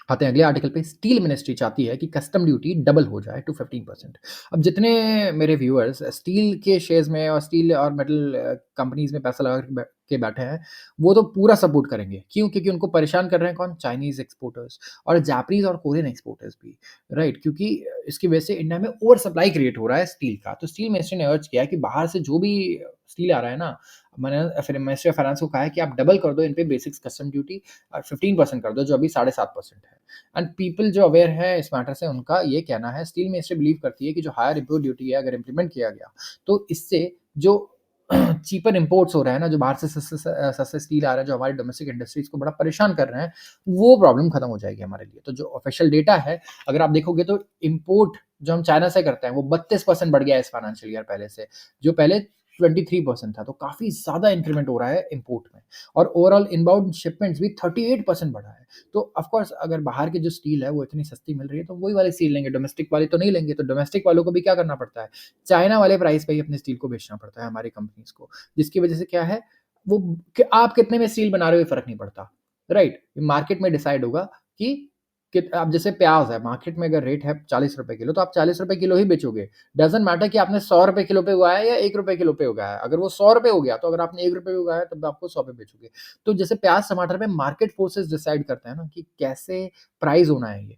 आते हैं अगले आर्टिकल पे। स्टील मिनिस्ट्री चाहती है कि कस्टम ड्यूटी डबल हो जाए टू 15%। अब जितने मेरे व्यूअर्स स्टील के शेयर्स में और स्टील और मेटल कंपनीज में पैसा लगा के बैठे हैं, वो तो पूरा सपोर्ट करेंगे। क्यों? क्योंकि उनको परेशान कर रहे हैं कौन? चाइनीज एक्सपोर्टर्स और जापानीज और कोरियन एक्सपोर्टर्स भी, राइट? क्योंकि इसकी वजह से इंडिया में ओवर सप्लाई क्रिएट हो रहा है स्टील का। तो स्टील मिनिस्ट्री ने अर्ज किया कि बाहर से जो भी स्टील आ रहा है ना, मैंने फिर मिनिस्ट्री ऑफ फाइनेंस को कहा है कि आप डबल कर दो इन पे बेसिक्स कस्टम ड्यूटी, 15% कर दो जो अभी 7.5% है। एंड पीपल जो अवेयर है इस मैटर से, उनका ये कहना है, स्टील मिनिस्ट्री बिलीव करती है कि जो हायर इम्पोर्ट ड्यूटी है अगर इम्प्लीमेंट किया गया तो इससे जो चीपर इम्पोर्ट्स हो रहे हैं ना, जो बाहर से सस्ते स्टील आ रहा है जो हमारी डोमेस्टिक इंडस्ट्रीज को बड़ा परेशान कर रहे हैं, वो प्रॉब्लम खत्म हो जाएगी हमारे लिए। तो जो ऑफिशियल डेटा है, अगर आप देखोगे तो इम्पोर्ट जो हम चाइना से करते हैं वो 32% बढ़ गया है इस फाइनेंशियल ईयर पहले से, जो पहले 23% था। तो काफ़ी ज़्यादा इंक्रीमेंट हो रहा है इम्पोर्ट में, और ओवरऑल इनबाउंड शिपमेंट्स भी 38% बढ़ा है। तो ऑफ कोर्स अगर बाहर की जो स्टील है वो इतनी सस्ती मिल रही है तो वही वाली स्टील लेंगे, डोमेस्टिक वाली तो नहीं लेंगे। तो डोमेस्टिक वालों को भी क्या करना पड़ता है? चाइना वाले प्राइस पे ही अपनी स्टील को बेचना पड़ता है हमारी कंपनीज को, जिसकी वजह से क्या है, वो आप कितने में स्टील बना रहे हो ये फर्क नहीं पड़ता, राइट? मार्केट में डिसाइड होगा कि अब जैसे प्याज है, मार्केट में अगर रेट है 40 रुपए किलो तो आप 40 रुपए किलो ही बेचोगे। डजेंट मैटर कि आपने 100 रुपए किलो पे उगाया है या 1 रुपए किलो पे उगाया है। अगर वो 100 रुपए हो गया तो अगर आपने 1 रुपए पे उगाया तब आपको 100 पे बेचोगे। तो जैसे प्याज टमाटर पे मार्केट फोर्सेस डिसाइड करते हैं ना कि कैसे प्राइस होना है ये,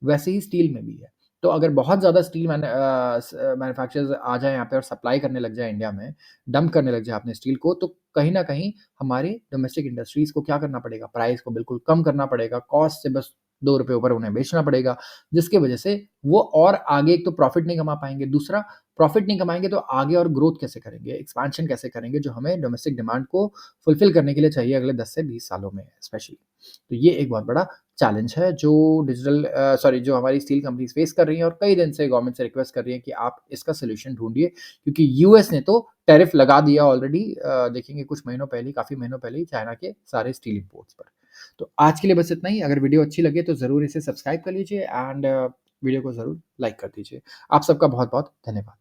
वैसे ही स्टील में भी है। तो अगर बहुत ज़्यादा स्टील मैन्युफैक्चरर्स आ जाएँ यहाँ पे और सप्लाई करने लग जाएँ इंडिया में, डंप करने लग जाएँ अपने स्टील को, तो कहीं न कहीं हमारे डोमेस्टिक इंडस्ट्रीज़ को क्या करना पड़ेगा? प्राइस को बिल्कुल कम करना पड़ेगा, कॉस्ट से बस 2 रुपए ऊपर उन्हें बेचना पड़ेगा, जिसकी वजह से वो और आगे एक तो प्रॉफ़िट नहीं कमा पाएँगे, दूसरा प्रॉफ़िट नहीं कमाएँगे तो आगे और ग्रोथ कैसे करेंगे, एक्सपेंशन कैसे करेंगे, जो हमें डोमेस्टिक डिमांड को फुलफ़िल करने के लिए चाहिए अगले 10 से 20 सालों में स्पेशली। तो ये एक बहुत बड़ा चैलेंज है जो जो हमारी स्टील कंपनीज़ फेस कर रही हैं, और कई दिन से गवर्नमेंट से रिक्वेस्ट कर रही हैं कि आप इसका सॉल्यूशन ढूँढिए, क्योंकि यूएस ने तो टैरिफ लगा दिया ऑलरेडी, देखेंगे कुछ महीनों पहले ही, काफ़ी महीनों पहले ही, चाइना के सारे स्टील इंपोर्ट्स पर। तो आज के लिए बस इतना ही। अगर वीडियो अच्छी लगे तो ज़रूर इसे सब्सक्राइब कर लीजिए एंड वीडियो को ज़रूर लाइक कर दीजिए। आप सबका बहुत-बहुत धन्यवाद।